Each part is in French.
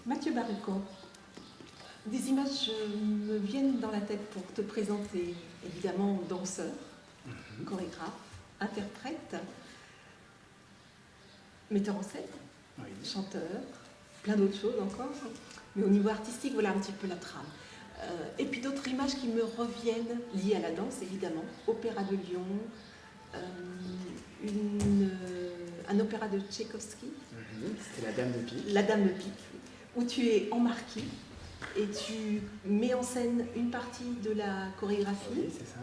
Mathieu Barucco, des images me viennent dans la tête pour te présenter, évidemment, danseur, chorégraphe, interprète, metteur en scène, chanteur, plein d'autres choses encore. Mais au niveau artistique, voilà un petit peu la trame. Et puis d'autres images qui me reviennent, liées à la danse, évidemment. Opéra de Lyon, un opéra de Tchaïkovski. C'était La Dame de Pique. La Dame de Pique, où tu es en marquis et tu mets en scène une partie de la chorégraphie. Oui, c'est ça.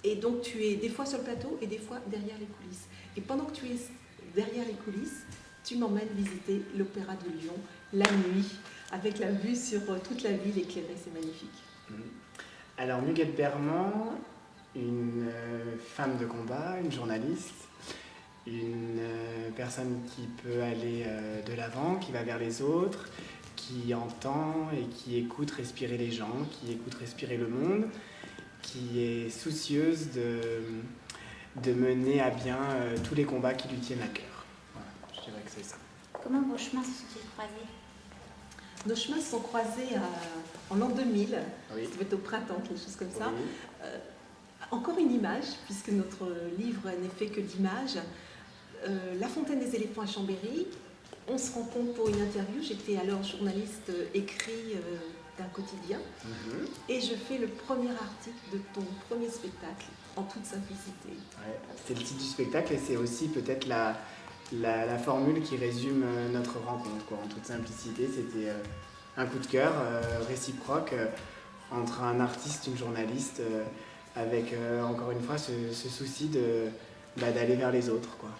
Et donc tu es des fois sur le plateau et des fois derrière les coulisses. Et pendant que tu es derrière les coulisses, tu m'emmènes visiter l'Opéra de Lyon la nuit, avec la vue sur toute la ville éclairée, c'est magnifique. Alors Muguette Berman, une femme de combat, une journaliste, une personne qui peut aller de l'avant, qui va vers les autres, qui entend et qui écoute respirer les gens, qui écoute respirer le monde, qui est soucieuse de mener à bien tous les combats qui lui tiennent à cœur. Voilà, je dirais que c'est ça. Comment vos chemins se sont-ils croisés ? Nos chemins se sont croisés en l'an 2000, Oui. ça devait être au printemps, quelque chose comme ça. Oui. Encore une image, puisque notre livre n'est fait que d'images. La Fontaine des éléphants à Chambéry, on se rencontre pour une interview. J'étais alors journaliste écrit d'un quotidien et je fais le premier article de ton premier spectacle en toute simplicité. Ouais, c'est le titre du spectacle et c'est aussi peut-être la formule qui résume notre rencontre, quoi. En toute simplicité, c'était un coup de cœur réciproque entre un artiste et une journaliste avec encore une fois ce souci d'aller vers les autres, quoi.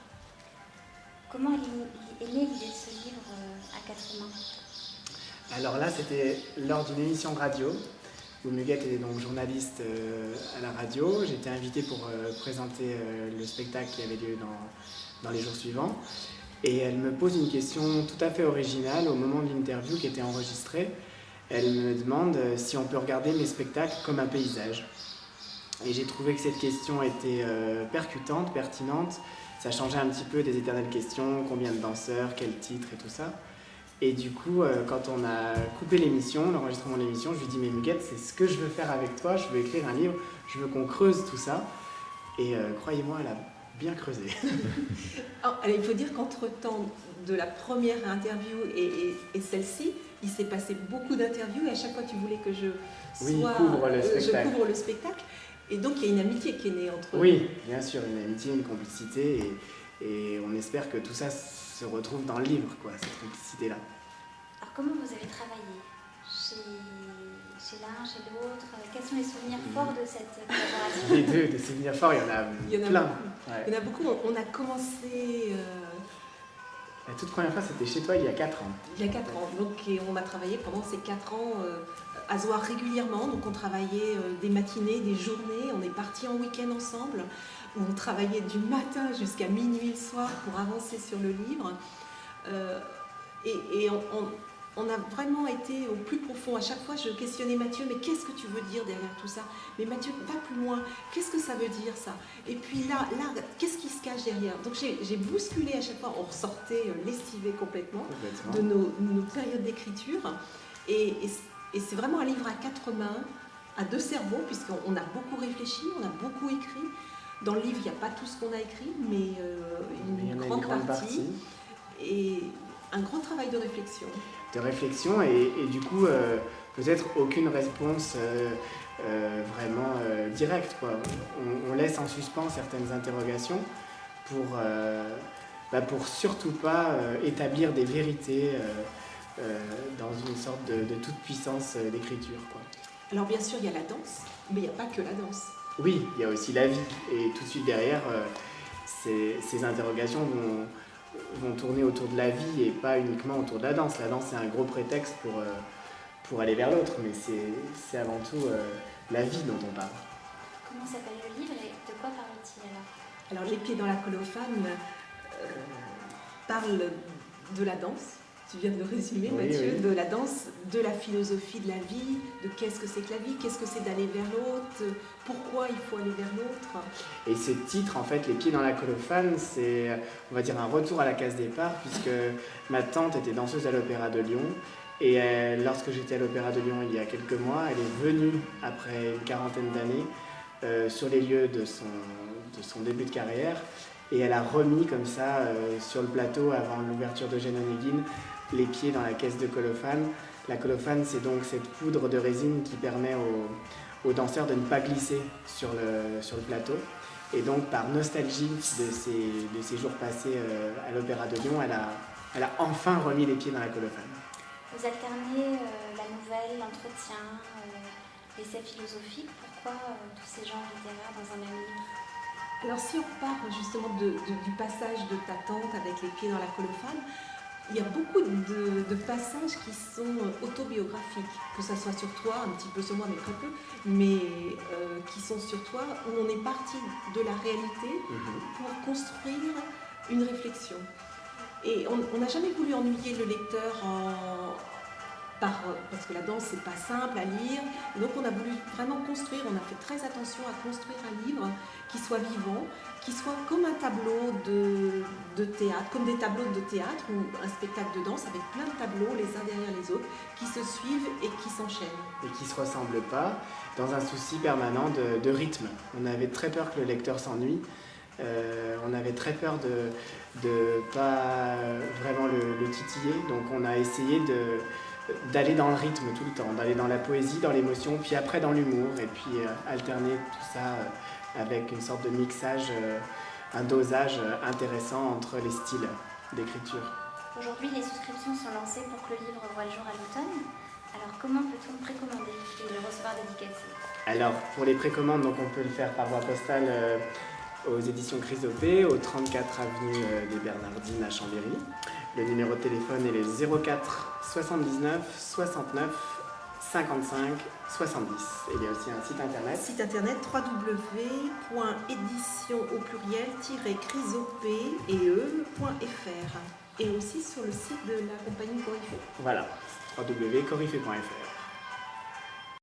Comment est née l'idée de ce livre à quatre mains ? Alors là, c'était lors d'une émission de radio où Muguette était donc journaliste à la radio. J'étais invité pour présenter le spectacle qui avait lieu dans les jours suivants. Et elle me pose une question tout à fait originale au moment de l'interview qui était enregistrée. Elle me demande si on peut regarder mes spectacles comme un paysage. Et j'ai trouvé que cette question était percutante, pertinente. Ça changeait un petit peu des éternelles questions, combien de danseurs, quel titre et tout ça. Et du coup, quand on a coupé l'émission, l'enregistrement de l'émission, je lui dis « Mais Muguette, c'est ce que je veux faire avec toi, je veux écrire un livre, je veux qu'on creuse tout ça. » Et croyez-moi, elle a bien creusé. Alors, il faut dire qu'entre-temps de la première interview et celle-ci, il s'est passé beaucoup d'interviews et à chaque fois tu voulais que je couvre le spectacle. Et donc il y a une amitié qui est née entre nous. Oui, bien sûr, une amitié, une complicité et on espère que tout ça se retrouve dans le livre, quoi, cette complicité-là. Alors comment vous avez travaillé chez l'un, chez l'autre ? Quels sont les souvenirs forts de cette collaboration ? Les deux, des souvenirs forts, il y en a plein. Ouais. Il y en a beaucoup. On a commencé... La toute première fois, c'était chez toi il y a 4 ans. Il y a 4 ans. Donc, et on a travaillé pendant ces 4 ans à se voir régulièrement. Donc on travaillait des matinées, des journées. On est partis en week-end ensemble. Où on travaillait du matin jusqu'à minuit le soir pour avancer sur le livre. On a vraiment été au plus profond. À chaque fois, je questionnais Mathieu, mais qu'est-ce que tu veux dire derrière tout ça ? Mais Mathieu, va plus loin. Qu'est-ce que ça veut dire, ça ? Et puis là, qu'est-ce qui se cache derrière ? Donc j'ai bousculé à chaque fois. On ressortait lestivé complètement de nos périodes d'écriture. Et c'est vraiment un livre à 4 mains, à 2 cerveaux, puisqu'on a beaucoup réfléchi, on a beaucoup écrit. Dans le livre, il n'y a pas tout ce qu'on a écrit, mais une grande partie. Et un grand travail de réflexion. Et du coup, peut-être aucune réponse vraiment directe, quoi. On laisse en suspens certaines interrogations pour surtout pas établir des vérités dans une sorte de toute-puissance d'écriture, quoi. Alors bien sûr, il y a la danse, mais il n'y a pas que la danse. Oui, il y a aussi la vie. Et tout de suite derrière, ces interrogations vont tourner autour de la vie et pas uniquement autour de la danse. La danse, c'est un gros prétexte pour aller vers l'autre, mais c'est avant tout la vie dont on parle. Comment s'appelle le livre et de quoi parle-t-il alors ? Alors, Les pieds dans la colophane parle de la danse. Tu viens de le résumer, oui, Mathieu, oui. De la danse, de la philosophie de la vie, de qu'est-ce que c'est que la vie, qu'est-ce que c'est d'aller vers l'autre, pourquoi il faut aller vers l'autre. Et ce titre, en fait, Les pieds dans la colophane, c'est, on va dire, un retour à la case départ, puisque ma tante était danseuse à l'Opéra de Lyon, Et lorsque j'étais à l'Opéra de Lyon il y a quelques mois, elle est venue après une quarantaine d'années sur les lieux de son début de carrière et elle a remis comme ça sur le plateau avant l'ouverture d'Eugène Onegin les pieds dans la caisse de colophane. La colophane, c'est donc cette poudre de résine qui permet aux danseurs de ne pas glisser sur le plateau. Et donc par nostalgie de ces jours passés à l'Opéra de Lyon, elle a enfin remis les pieds dans la colophane. Vous alternez la nouvelle, l'entretien, l'essai philosophique. Pourquoi tous ces genres littéraires dans un même livre? Alors si on parle justement du passage de ta tante avec les pieds dans la colophane, il y a beaucoup de passages qui sont autobiographiques, que ça soit sur toi, un petit peu sur moi, mais très peu, mais qui sont sur toi, où on est parti de la réalité pour construire une réflexion. Et on n'a jamais voulu ennuyer le lecteur parce que la danse, c'est pas simple à lire. Et donc on a voulu vraiment construire, on a fait très attention à construire un livre qui soit vivant, qui soit comme un tableau de théâtre, comme des tableaux de théâtre ou un spectacle de danse avec plein de tableaux les uns derrière les autres qui se suivent et qui s'enchaînent. Et qui ne se ressemblent pas, dans un souci permanent de rythme. On avait très peur que le lecteur s'ennuie. On avait très peur de pas vraiment le titiller. Donc on a essayé d'aller dans le rythme tout le temps, d'aller dans la poésie, dans l'émotion, puis après dans l'humour, et puis alterner tout ça avec une sorte de mixage, un dosage intéressant entre les styles d'écriture. Aujourd'hui, les souscriptions sont lancées pour que le livre voit le jour à l'automne. Alors comment peut-on précommander et le recevoir dédicacé? Alors pour les précommandes, donc, on peut le faire par voie postale aux éditions Chrysopée, au 34 avenue des Bernardines à Chambéry. Le numéro de téléphone est le 04 79 69 55 70. Et il y a aussi un site internet. Site internet www.édition au pluriel-chrysopée.fr et aussi sur le site de la compagnie Corifée. Voilà, www.corifée.fr.